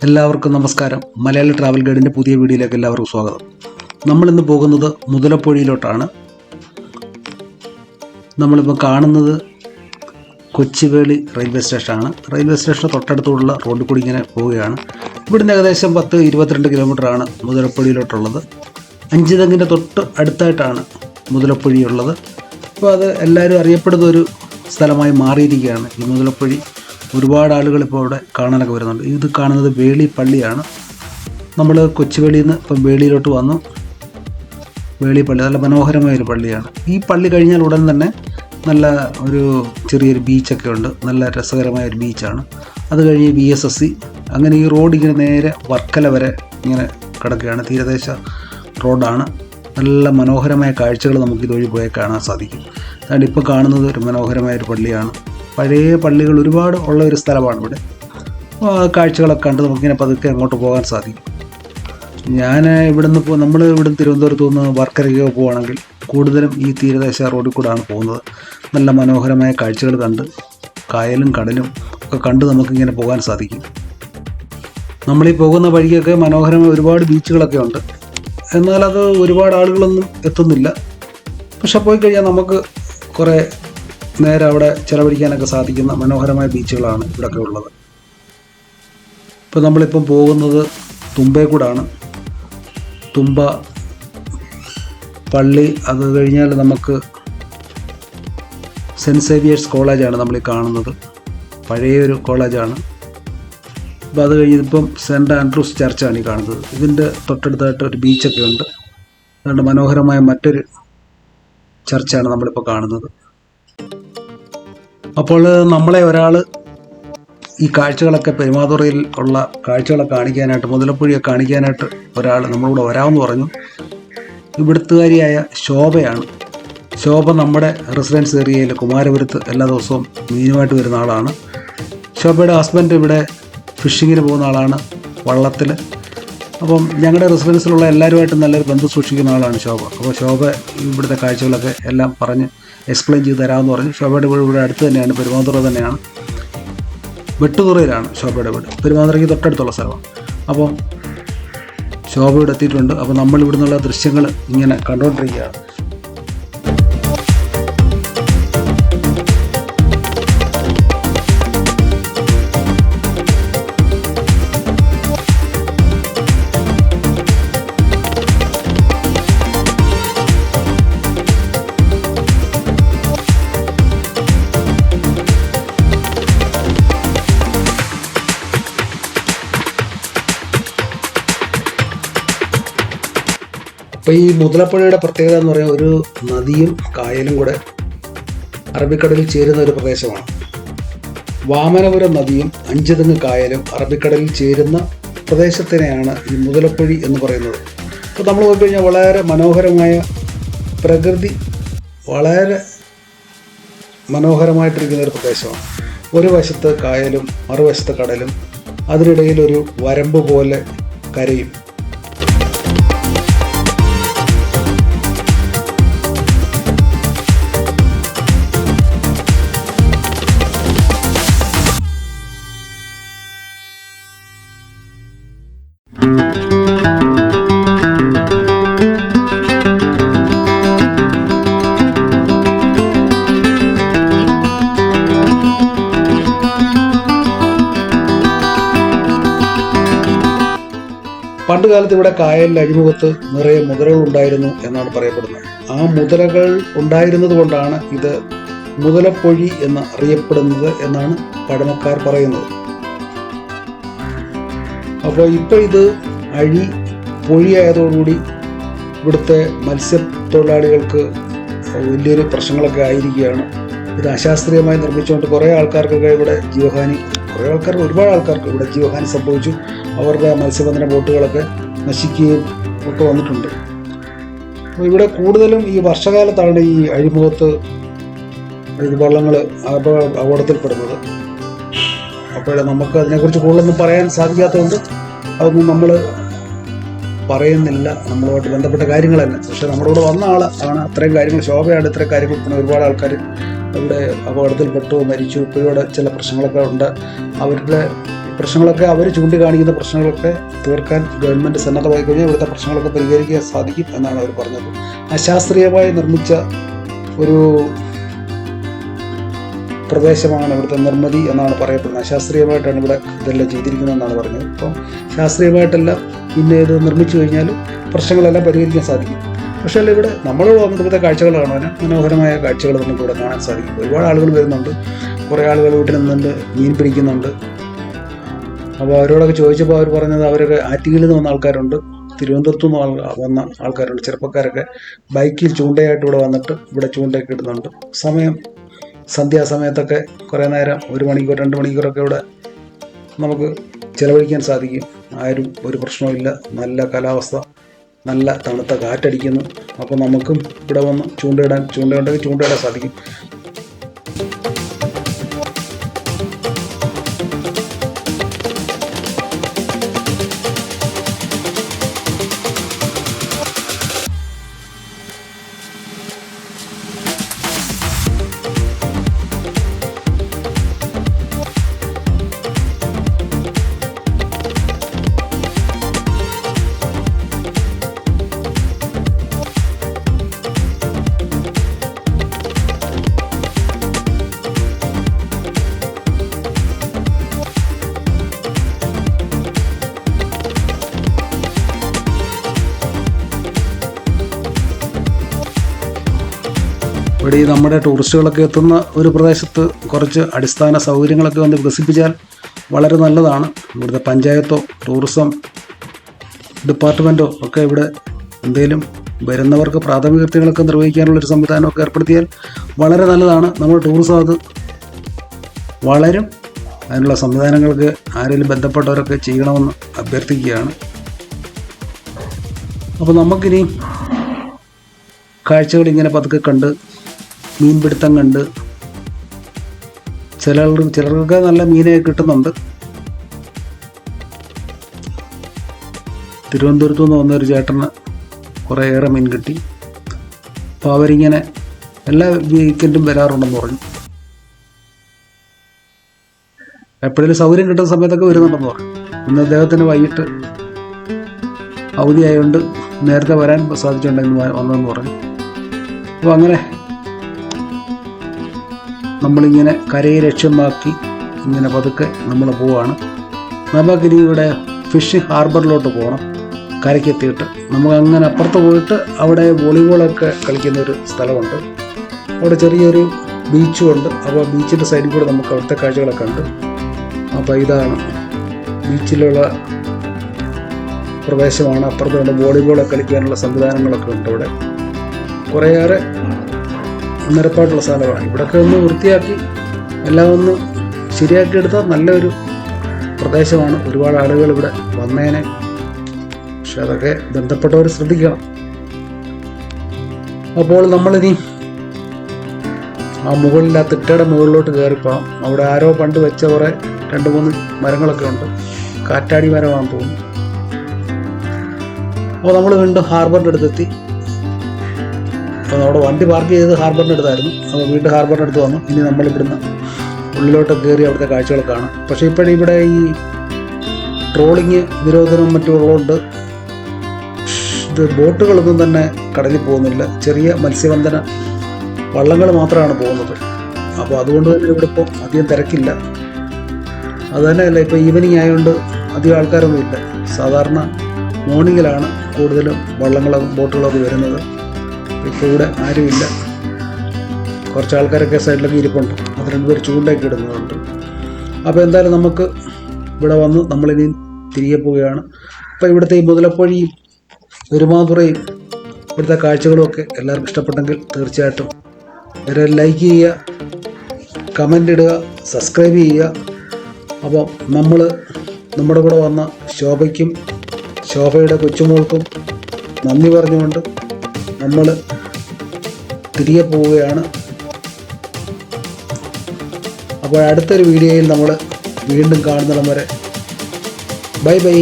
എല്ലാവർക്കും നമസ്കാരം. മലയാളി ട്രാവൽ ഗൈഡിൻ്റെ പുതിയ വീഡിയോയിലേക്ക് എല്ലാവർക്കും സ്വാഗതം. നമ്മളിന്ന് പോകുന്നത് മുതലപ്പൊഴിയിലോട്ടാണ്. നമ്മളിപ്പോൾ കാണുന്നത് കൊച്ചുവേളി റെയിൽവേ സ്റ്റേഷനാണ്. റെയിൽവേ സ്റ്റേഷന് തൊട്ടടുത്തുള്ള റോഡിൽ കൂടി ഇങ്ങനെ പോവുകയാണ്. ഇവിടുന്ന് ഏകദേശം 10-22 കിലോമീറ്ററാണ് മുതലപ്പൊഴിയിലോട്ടുള്ളത്. അഞ്ചുതെങ്ങിൻ്റെ തൊട്ട് അടുത്തായിട്ടാണ് മുതലപ്പൊഴിയുള്ളത്. അപ്പോൾ അത് എല്ലാവരും അറിയപ്പെടുന്ന ഒരു സ്ഥലമായി മാറിയിരിക്കുകയാണ് ഈ മുതലപ്പൊഴി. ഒരുപാട് ആളുകൾ ഇപ്പോൾ അവിടെ കാണാനൊക്കെ വരുന്നുണ്ട്. ഇത് കാണുന്നത് വേളി പള്ളിയാണ്. നമ്മൾ കൊച്ചുവേളിയിൽ നിന്ന് ഇപ്പം വേളിയിലോട്ട് വന്നു. വേളി പള്ളി നല്ല മനോഹരമായൊരു പള്ളിയാണ്. ഈ പള്ളി കഴിഞ്ഞാൽ ഉടൻ തന്നെ നല്ല ഒരു ചെറിയൊരു ബീച്ചൊക്കെ ഉണ്ട്. നല്ല രസകരമായൊരു ബീച്ചാണ്. അത് കഴിഞ്ഞ് VSSC, അങ്ങനെ ഈ റോഡ് ഇങ്ങനെ നേരെ വർക്കല വരെ ഇങ്ങനെ കിടക്കുകയാണ്. തീരദേശ റോഡാണ്. നല്ല മനോഹരമായ കാഴ്ചകൾ നമുക്ക് ഇതുവഴി പോയി കാണാൻ സാധിക്കും. അതുകൊണ്ട് ഇപ്പോൾ കാണുന്നത് ഒരു മനോഹരമായൊരു പള്ളിയാണ്. പഴയ പള്ളികൾ ഒരുപാട് ഉള്ള ഒരു സ്ഥലമാണ് ഇവിടെ. കാഴ്ചകളൊക്കെ കണ്ട് നമുക്കിങ്ങനെ പതുക്കെ അങ്ങോട്ട് പോകാൻ സാധിക്കും. ഞാൻ നമ്മൾ ഇവിടുന്ന് തിരുവനന്തപുരത്ത് നിന്ന് വർക്കലയ്ക്ക് പോവുകയാണെങ്കിൽ കൂടുതലും ഈ തീരദേശ റോഡിൽ കൂടെയാണ് പോകുന്നത്. നല്ല മനോഹരമായ കാഴ്ചകൾ കണ്ട് കായലും കടലും ഒക്കെ കണ്ട് നമുക്കിങ്ങനെ പോകാൻ സാധിക്കും. നമ്മളീ പോകുന്ന വഴിക്കൊക്കെ മനോഹരമായ ഒരുപാട് ബീച്ചുകളൊക്കെ ഉണ്ട്. എന്നാൽ അത് ഒരുപാട് ആളുകളൊന്നും എത്തുന്നില്ല. പക്ഷെ പോയി കഴിഞ്ഞാൽ നമുക്ക് കുറേ നേരെ അവിടെ ചിലവഴിക്കാനൊക്കെ സാധിക്കുന്ന മനോഹരമായ ബീച്ചുകളാണ് ഇവിടെയൊക്കെ ഉള്ളത്. ഇപ്പോൾ നമ്മളിപ്പം പോകുന്നത് തുമ്പയിൽ കൂടാണ്. തുമ്പ പള്ളി, അത് കഴിഞ്ഞാൽ നമുക്ക് സെൻറ്റ് സേവിയേഴ്സ് കോളേജാണ് നമ്മളീ കാണുന്നത്. പഴയൊരു കോളേജാണ്. അപ്പോൾ അത് കഴിഞ്ഞിപ്പം സെൻറ്റ് ആൻഡ്രൂസ് ചർച്ചാണ് ഈ കാണുന്നത്. ഇതിൻ്റെ തൊട്ടടുത്തായിട്ട് ഒരു ബീച്ചൊക്കെ ഉണ്ട്. അതുകൊണ്ട് മനോഹരമായ മറ്റൊരു ചർച്ചാണ് നമ്മളിപ്പോൾ കാണുന്നത്. അപ്പോൾ നമ്മളെ ഒരാൾ ഈ കാഴ്ചകളൊക്കെ പെരുമാതുറയിൽ ഉള്ള കാഴ്ചകളൊക്കെ കാണിക്കാനായിട്ട്, മുതലപ്പൊഴിയൊക്കെ കാണിക്കാനായിട്ട് ഒരാൾ നമ്മളിവിടെ വരാമെന്ന് പറഞ്ഞു. ഇവിടുത്തുകാരിയായ ശോഭയാണ്. ശോഭ നമ്മുടെ റെസിഡൻസ് ഏരിയയിൽ കുമാരപുരത്ത് എല്ലാ ദിവസവും മീനുമായിട്ട് വരുന്ന ആളാണ്. ശോഭയുടെ ഹസ്ബൻഡ് ഇവിടെ ഫിഷിങ്ങിന് പോകുന്ന ആളാണ്, വള്ളത്തിൽ. അപ്പം ഞങ്ങളുടെ റെസിഡൻസിലുള്ള എല്ലാവരുമായിട്ടും നല്ലൊരു ബന്ധം സൂക്ഷിക്കുന്ന ആളാണ് ശോഭ. അപ്പോൾ ശോഭ ഇവിടുത്തെ കാഴ്ചകളൊക്കെ എല്ലാം പറഞ്ഞ് എക്സ്പ്ലെയിൻ ചെയ്ത് തരാമെന്ന് പറഞ്ഞു. ശോഭയുടെ വീട് ഇവിടെ അടുത്ത് തന്നെയാണ്, പെരുമാതുറ തന്നെയാണ്. വെട്ടുതുറയിലാണ് ശോഭയുടെ വീട്. പെരുമാതുറയ്ക്ക് തൊട്ടടുത്തുള്ള സ്ഥലമാണ്. അപ്പം ശോഭ ഇവിടെ എത്തിയിട്ടുണ്ട്. അപ്പോൾ നമ്മൾ ഇവിടെ നിന്നുള്ള ദൃശ്യങ്ങൾ ഇങ്ങനെ കണ്ടുകൊണ്ടിരിക്കുകയാണ്. അപ്പോൾ ഈ മുതലപ്പുഴയുടെ പ്രത്യേകത എന്ന് പറയുന്നത് ഒരു നദിയും കായലും കൂടെ അറബിക്കടലിൽ ചേരുന്ന ഒരു പ്രദേശമാണ്. വാമനപുരം നദിയും അഞ്ചുതെങ്ങ് കായലും അറബിക്കടലിൽ ചേരുന്ന പ്രദേശത്തിനെയാണ് ഈ മുതലപ്പൊഴി എന്ന് പറയുന്നത്. അപ്പോൾ നമ്മൾ നോക്കിക്കഴിഞ്ഞാൽ വളരെ മനോഹരമായ പ്രകൃതി, വളരെ മനോഹരമായിട്ടിരിക്കുന്ന ഒരു പ്രദേശമാണ്. ഒരു വശത്ത് കായലും മറുവശത്ത് കടലും, അതിനിടയിലൊരു വരമ്പ് പോലെ കരയും. പണ്ട് കാലത്ത് ഇവിടെ കായലിൽ അഴിമുഖത്ത് നിറയെ മുതലകൾ ഉണ്ടായിരുന്നു എന്നാണ് പറയപ്പെടുന്നത്. ആ മുതലകൾ ഉണ്ടായിരുന്നത് കൊണ്ടാണ് ഇത് മുതലപ്പൊഴി എന്ന് അറിയപ്പെടുന്നത് എന്നാണ് പഴമക്കാർ പറയുന്നത്. അപ്പോൾ ഇപ്പോൾ ഇത് പൊഴിയായതോടുകൂടി ഇവിടുത്തെ മത്സ്യത്തൊഴിലാളികൾക്ക് വലിയൊരു പ്രശ്നങ്ങളൊക്കെ ആയിരിക്കുകയാണ്. ഇത് അശാസ്ത്രീയമായി നിർമ്മിച്ചുകൊണ്ട് കുറേ ആൾക്കാർക്കൊക്കെ ഇവിടെ ജീവഹാനി, ഒരുപാട് ആൾക്കാർക്ക് ഇവിടെ ജീവഹാനി സംഭവിച്ചു. അവരുടെ മത്സ്യബന്ധന ബോട്ടുകളൊക്കെ നശിക്കുകയും ഒക്കെ വന്നിട്ടുണ്ട്. അപ്പോൾ ഇവിടെ കൂടുതലും ഈ വർഷകാലത്താണ് ഈ അഴിമുഖത്ത് വള്ളങ്ങൾ അപകടത്തിൽപ്പെടുന്നത്. അപ്പോൾ നമുക്ക് അതിനെക്കുറിച്ച് കൂടുതലൊന്നും പറയാൻ സാധിക്കാത്തതുകൊണ്ട് അതൊന്നും നമ്മൾ പറയുന്നില്ല, നമ്മളുമായിട്ട് ബന്ധപ്പെട്ട കാര്യങ്ങൾ തന്നെ. പക്ഷേ നമ്മുടെ കൂടെ വന്ന ആളാണ് അത്രയും കാര്യങ്ങൾ, ശോഭയാണ് ഇത്രയും കാര്യങ്ങൾ. പിന്നെ ഒരുപാട് ആൾക്കാർ ഇവിടെ അപകടത്തിൽപ്പെട്ടു, മരിച്ചു. ഇപ്പോഴും ചില പ്രശ്നങ്ങളൊക്കെ ഉണ്ട്. അവരുടെ പ്രശ്നങ്ങളൊക്കെ അവർ ചൂണ്ടിക്കാണിക്കുന്ന പ്രശ്നങ്ങളൊക്കെ തീർക്കാൻ ഗവൺമെൻറ് സന്നദ്ധമായി കഴിഞ്ഞാൽ ഇവിടുത്തെ പ്രശ്നങ്ങളൊക്കെ പരിഹരിക്കാൻ സാധിക്കും എന്നാണ് അവർ പറഞ്ഞത്. അശാസ്ത്രീയമായി നിർമ്മിച്ച ഒരു പ്രദേശമാണ് ഇവിടുത്തെ നിർമ്മിതി എന്നാണ് പറയപ്പെടുന്നത്. അശാസ്ത്രീയമായിട്ടാണ് ഇവിടെ ഇതെല്ലാം ചെയ്തിരിക്കുന്നതെന്നാണ് പറഞ്ഞത്. അപ്പം ശാസ്ത്രീയമായിട്ടെല്ലാം പിന്നെ ഇത് നിർമ്മിച്ചു കഴിഞ്ഞാൽ പ്രശ്നങ്ങളെല്ലാം പരിഹരിക്കാൻ സാധിക്കും. പക്ഷേ ഇവിടെ നമ്മൾ വന്നിട്ട് ഇവിടുത്തെ കാഴ്ചകൾ കാണാൻ മനോഹരമായ കാഴ്ചകൾ നമുക്ക് ഇവിടെ കാണാൻ സാധിക്കും. ഒരുപാട് ആളുകൾ വരുന്നുണ്ട്, കുറേ ആളുകൾ വീട്ടിൽ നിന്നുണ്ട്, മീൻ പിടിക്കുന്നുണ്ട്. അപ്പോൾ അവരോടൊക്കെ ചോദിച്ചപ്പോൾ അവർ പറഞ്ഞത് അവരൊക്കെ ആറ്റിങ്ങിൽ നിന്ന് വന്ന ആൾക്കാരുണ്ട്, തിരുവനന്തപുരത്തു നിന്ന് വന്ന ആൾക്കാരുണ്ട്. ചെറുപ്പക്കാരൊക്കെ ബൈക്കിൽ ചൂണ്ടയായിട്ട് ഇവിടെ വന്നിട്ട് ഇവിടെ ചൂണ്ടയൊക്കെ ഇടുന്നുണ്ട്. സന്ധ്യാസമയത്തൊക്കെ കുറേ നേരം 1 മണിക്കൂർ 2 മണിക്കൂറൊക്കെ ഇവിടെ നമുക്ക് ചിലവഴിക്കാൻ സാധിക്കും. ആരും ഒരു പ്രശ്നവുമില്ല, നല്ല കാലാവസ്ഥ, നല്ല തണുത്ത കാറ്റടിക്കുന്നു. അപ്പോൾ നമുക്കും ഇവിടെ വന്ന് ചൂണ്ടയുണ്ടെങ്കിൽ ചൂണ്ടയിടാൻ സാധിക്കും. ഇവിടെ ഈ നമ്മുടെ ടൂറിസ്റ്റുകളൊക്കെ എത്തുന്ന ഒരു പ്രദേശത്ത് കുറച്ച് അടിസ്ഥാന സൗകര്യങ്ങളൊക്കെ ഒന്ന് വികസിപ്പിച്ചാൽ വളരെ നല്ലതാണ്. ഇവിടുത്തെ പഞ്ചായത്തോ ടൂറിസം ഡിപ്പാർട്ട്മെൻറ്റോ ഒക്കെ ഇവിടെ എന്തെങ്കിലും വരുന്നവർക്ക് പ്രാഥമിക കൃത്യങ്ങളൊക്കെ നിർവഹിക്കാനുള്ളൊരു സംവിധാനമൊക്കെ ഏർപ്പെടുത്തിയാൽ വളരെ നല്ലതാണ്. നമ്മുടെ ടൂറിസം അത് വളരും. അതിനുള്ള സംവിധാനങ്ങൾക്ക് ആരെങ്കിലും ബന്ധപ്പെട്ടവരൊക്കെ ചെയ്യണമെന്ന് അഭ്യർത്ഥിക്കുകയാണ്. അപ്പോൾ നമുക്കിനി കാഴ്ചകൾ ഇങ്ങനെ പതുക്കെ കണ്ട് മീൻപിടുത്തം കണ്ട് ചിലർക്ക് നല്ല മീനെ കിട്ടുന്നുണ്ട്. തിരുവനന്തപുരത്തു നിന്ന് വന്നൊരു ചേട്ടന് കുറേയേറെ മീൻ കിട്ടി. അപ്പോൾ അവരിങ്ങനെ എല്ലാ വീക്കെൻഡും വരാറുണ്ടെന്ന് പറഞ്ഞു. എപ്പോഴേലും സൗകര്യം കിട്ടുന്ന സമയത്തൊക്കെ വരുന്നുണ്ടെന്ന് പറഞ്ഞു. ഇന്ന് അദ്ദേഹത്തിന് വൈകിട്ട് അവധിയായതുകൊണ്ട് നേരത്തെ വരാൻ സാധിച്ചിട്ടുണ്ടെന്ന് വന്നതെന്ന് പറഞ്ഞു. അപ്പോൾ അങ്ങനെ നമ്മളിങ്ങനെ കരയെ ലക്ഷ്യമാക്കി ഇങ്ങനെ പതുക്കെ നമ്മൾ പോവുകയാണ്. നമുക്കിനി ഇവിടെ ഫിഷിംഗ് ഹാർബറിലോട്ട് പോകണം. കരയ്ക്കെത്തിയിട്ട് നമുക്ക് അങ്ങനെ അപ്പുറത്ത് പോയിട്ട് അവിടെ വോളിബോളൊക്കെ കളിക്കുന്ന ഒരു സ്ഥലമുണ്ട്. അവിടെ ചെറിയൊരു ബീച്ചും ഉണ്ട്. അപ്പോൾ ബീച്ചിൻ്റെ സൈഡിൽ കൂടെ നമുക്ക് അവിടുത്തെ കാഴ്ചകളൊക്കെ ഉണ്ട്. അപ്പോൾ ഇതാണ് ബീച്ചിലുള്ള പ്രദേശമാണ്. അപ്പുറത്തുകൊണ്ട് വോളിബോളൊക്കെ കളിക്കാനുള്ള സംവിധാനങ്ങളൊക്കെ ഉണ്ട്. ഇവിടെ കുറേയേറെ നിരപ്പായിട്ടുള്ള സ്ഥലമാണ്. ഇവിടെയൊക്കെ ഒന്ന് വൃത്തിയാക്കി എല്ലാം ഒന്ന് ശരിയാക്കി എടുത്താൽ നല്ലൊരു പ്രദേശമാണ്. ഒരുപാട് ആളുകൾ ഇവിടെ വന്നേനെ, പക്ഷെ അതൊക്കെ ബന്ധപ്പെട്ടവർ ശ്രദ്ധിക്കണം. അപ്പോൾ നമ്മളിനി ആ മുകളിൽ, ആ തിട്ടയുടെ മുകളിലോട്ട് കയറിപ്പോകാം. അവിടെ ആരോ പണ്ട് വെച്ച കുറേ 2-3 മരങ്ങളൊക്കെ ഉണ്ട്. കാറ്റാടി മരമാണെന്ന് തോന്നുന്നു. അപ്പോൾ നമ്മൾ വീണ്ടും ഹാർബറിൻ്റെ അടുത്തെത്തി. അപ്പോൾ നമ്മുടെ വണ്ടി പാർക്ക് ചെയ്തത് ഹാർബറിൻ്റെ അടുത്തായിരുന്നു. അപ്പോൾ വീണ്ടും ഹാർബറിൻ്റെ അടുത്ത് വന്നു. ഇനി നമ്മളിവിടുന്ന് ഉള്ളിലോട്ട് കയറി അവിടുത്തെ കാഴ്ചകൾ കാണാം. പക്ഷേ ഇപ്പോഴിവിടെ ഈ ട്രോളിങ് നിരോധനവും മറ്റും ഉള്ളതുകൊണ്ട് ഇത് ബോട്ടുകളൊന്നും തന്നെ കടലിൽ പോകുന്നില്ല. ചെറിയ മത്സ്യബന്ധന വള്ളങ്ങൾ മാത്രമാണ് പോകുന്നത്. അപ്പോൾ അതുകൊണ്ട് തന്നെ ഇവിടെ ഇപ്പോൾ അധികം തിരക്കില്ല. അതുതന്നെയല്ല, ഇപ്പോൾ ഈവനിങ് ആയതുകൊണ്ട് അധികം ആൾക്കാരൊന്നും ഇല്ല. സാധാരണ മോർണിംഗിലാണ് കൂടുതലും വള്ളങ്ങളും ബോട്ടുകളൊക്കെ വരുന്നത്. ഇപ്പോൾ ഇവിടെ ആരുമില്ല. കുറച്ച് ആൾക്കാരൊക്കെ സൈഡിലൊക്കെ ഇരിപ്പുണ്ട്. അത് 2 പേര് ചൂണ്ടയൊക്കെ ഇടുന്നുണ്ട്. അപ്പോൾ എന്തായാലും നമുക്ക് ഇവിടെ വന്ന് നമ്മളിനി തിരികെ പോവുകയാണ്. അപ്പോൾ ഇവിടുത്തെ ഈ മുതലപ്പൊഴിയും പെരുമാതുറയും ഇവിടുത്തെ കാഴ്ചകളുമൊക്കെ എല്ലാവർക്കും ഇഷ്ടപ്പെട്ടെങ്കിൽ തീർച്ചയായിട്ടും ലൈക്ക് ചെയ്യുക, കമൻ്റ് ഇടുക, സബ്സ്ക്രൈബ് ചെയ്യുക. അപ്പം നമ്മുടെ കൂടെ വന്ന ശോഭയ്ക്കും ശോഭയുടെ കൊച്ചുമോൾക്കും നന്ദി പറഞ്ഞുകൊണ്ട് നമ്മൾ തിരികെ പോവുകയാണ്. അപ്പോൾ അടുത്തൊരു വീഡിയോയിൽ നമ്മൾ വീണ്ടും കാണുന്നിടം വരെ ബൈ ബൈ.